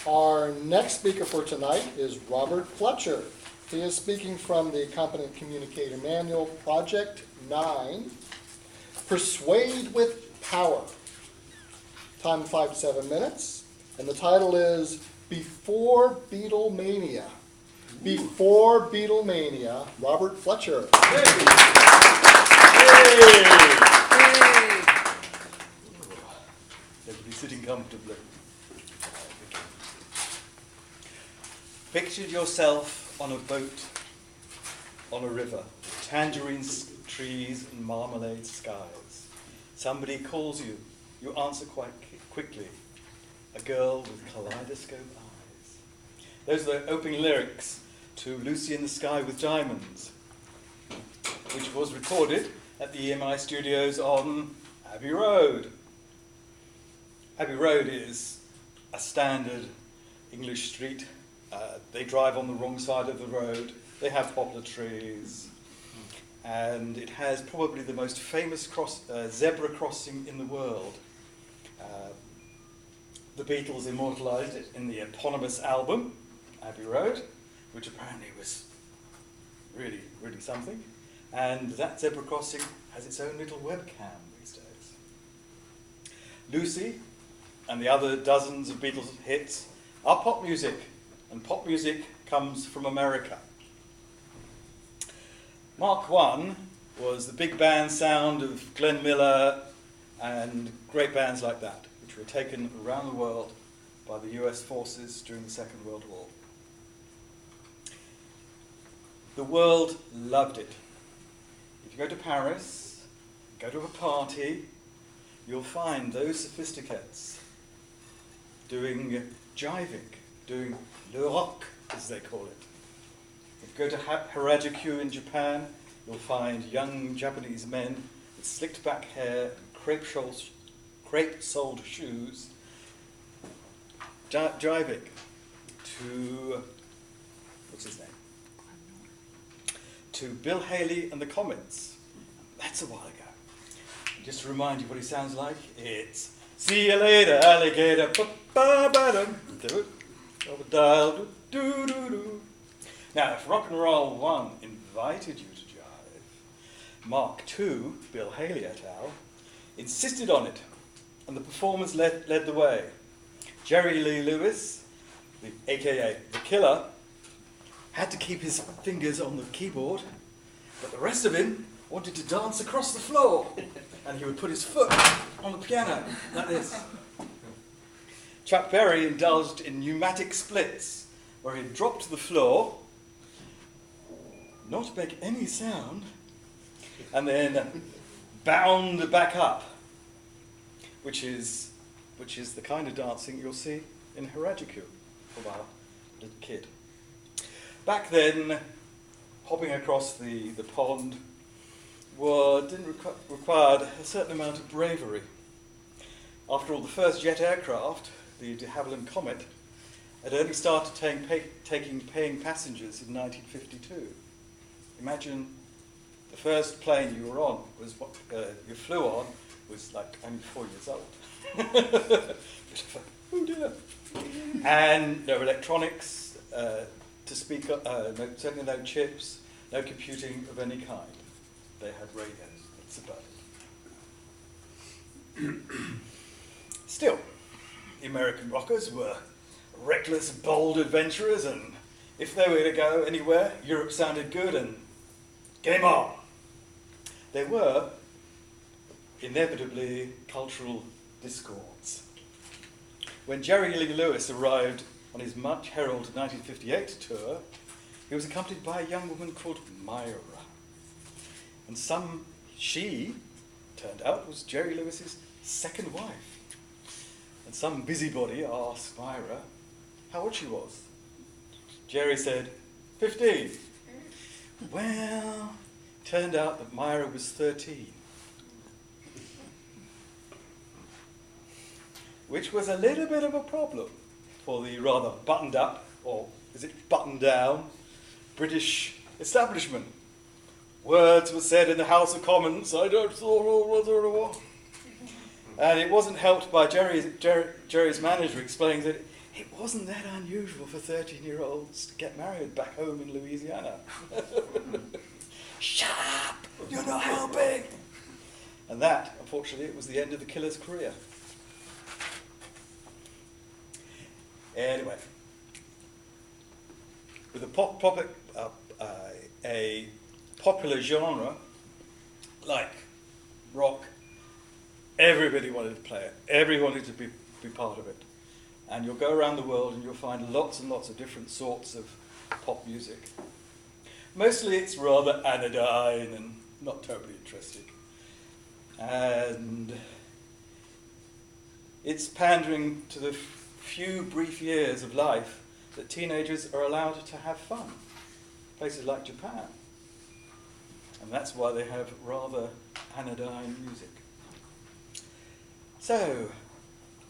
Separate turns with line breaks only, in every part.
Our next speaker for tonight is Robert Fletcher. He is speaking from the Competent Communicator Manual, Project 9, Persuade with Power. Time 5 to 7 minutes, and the title is Before Beatlemania. Before Beatlemania, Robert Fletcher.
Hey. Be sitting comfortably. Picture yourself on a boat on a river, tangerine trees and marmalade skies. Somebody calls you. You answer quite quickly. A girl with kaleidoscope eyes. Those are the opening lyrics to Lucy in the Sky with Diamonds, which was recorded at the EMI studios on Abbey Road. Abbey Road is a standard English street. They drive on the wrong side of the road. They have poplar trees. And it has probably the most famous zebra crossing in the world. The Beatles immortalised it in the eponymous album, Abbey Road, which apparently was really, really something. And that zebra crossing has its own little webcam these days. Lucy and the other dozens of Beatles hits are pop music, and pop music comes from America. Mark I was the big band sound of Glenn Miller and great bands like that, which were taken around the world by the US forces during the Second World War. The world loved it. If you go to Paris, go to a party, you'll find those sophisticates doing jiving, doing le rock, as they call it. If you go to Harajuku in Japan, you'll find young Japanese men with slicked back hair and crepe-soled shoes jiving to, what's his name? To Bill Haley and the Comets. That's a while ago. Just to remind you what he sounds like, it's see you later, alligator. Now, if Rock and Roll 1 invited you to jive, Mark II, Bill Haley et al., insisted on it, and the performers led the way. Jerry Lee Lewis, aka The Killer, had to keep his fingers on the keyboard, but the rest of him wanted to dance across the floor, and he would put his foot on the piano, like this. Chuck Berry indulged in pneumatic splits, where he'd drop to the floor, not make any sound, and then bound back up, which is the kind of dancing you'll see in Harajuku from our little kid. Back then, hopping across the pond required a certain amount of bravery. After all, the first jet aircraft, the de Havilland Comet, had only started paying passengers in 1952. Imagine the first plane you were on was what you flew on was like only 4 years old. Oh dear. And no electronics to speak of, certainly no chips, no computing of any kind. They had radios, that's about it. Still, the American rockers were reckless, bold adventurers, and if they were to go anywhere, Europe sounded good and game on. There were inevitably cultural discords. When Jerry Lee Lewis arrived on his much heralded 1958 tour, he was accompanied by a young woman called Myra. And she turned out was Jerry Lewis's second wife. And some busybody asked Myra how old she was. Jerry said, 15. Well, turned out that Myra was 13. Which was a little bit of a problem for the rather buttoned up, or is it buttoned down, British establishment. Words were said in the House of Commons, I don't know. And it wasn't helped by Jerry's manager explaining that it wasn't that unusual for 13-year-olds to get married back home in Louisiana. Shut up! You're not helping! And that, unfortunately, was the end of the killer's career. Anyway, with a popular genre like rock, everybody wanted to play it. Everybody wanted to be part of it. And you'll go around the world and you'll find lots and lots of different sorts of pop music. Mostly it's rather anodyne and not terribly interesting. And it's pandering to the few brief years of life that teenagers are allowed to have fun. Places like Japan. And that's why they have rather anodyne music. So,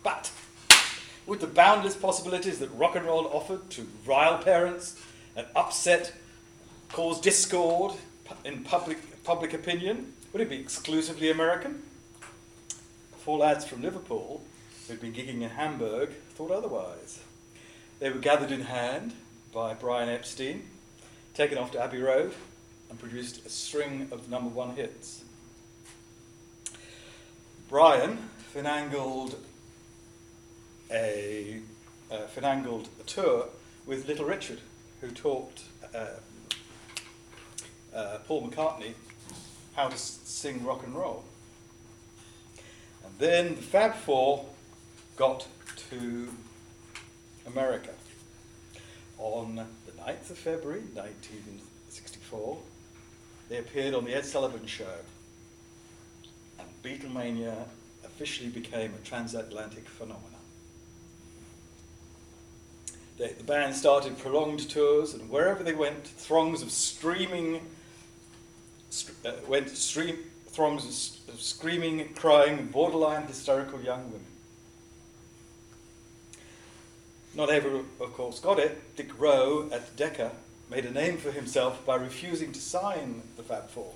but with the boundless possibilities that rock and roll offered to rile parents and upset, cause discord in public opinion, would it be exclusively American? 4 lads from Liverpool who'd been gigging in Hamburg thought otherwise. They were gathered in hand by Brian Epstein, taken off to Abbey Road, and produced a string of #1 hits. Brian finangled a tour with Little Richard, who taught Paul McCartney how to sing rock and roll. And then the Fab Four got to America. On the 9th of February 1964, they appeared on The Ed Sullivan Show, and Beatlemania officially became a transatlantic phenomenon. The band started prolonged tours, and wherever they went, throngs of screaming, crying, borderline hysterical young women. Not everyone, of course, got it. Dick Rowe at Decca made a name for himself by refusing to sign the Fab Four.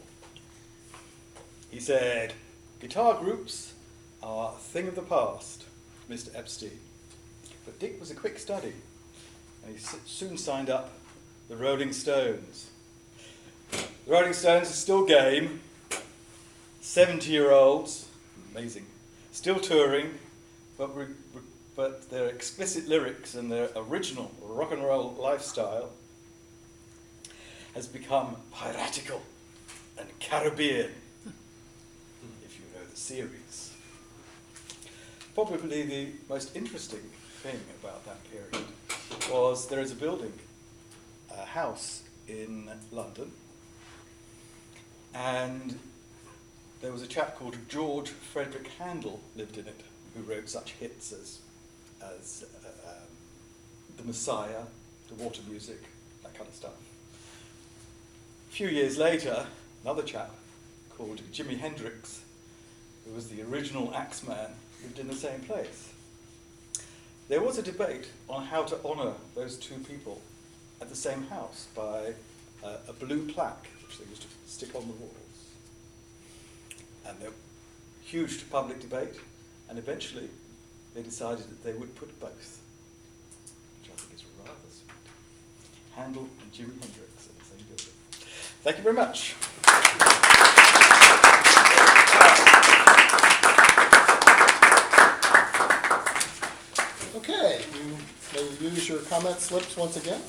He said, "Guitar groups are a thing of the past, Mr. Epstein." But Dick was a quick study, and he soon signed up the Rolling Stones. The Rolling Stones are still game, 70-year-olds, amazing, still touring, but their explicit lyrics and their original rock and roll lifestyle has become piratical and Caribbean, if you know the series. Probably the most interesting thing about that period was there is a building, a house in London, and there was a chap called George Frederick Handel lived in it, who wrote such hits as The Messiah, The Water Music, that kind of stuff. A few years later, another chap called Jimi Hendrix, who was the original Axeman, lived in the same place. There was a debate on how to honour those two people at the same house by a blue plaque, which they used to stick on the walls. And there was huge public debate, and eventually they decided that they would put both, which I think is rather sweet. Handel and Jimi Hendrix in the same building. Thank you very much.
Okay, you may use your comment slips once again.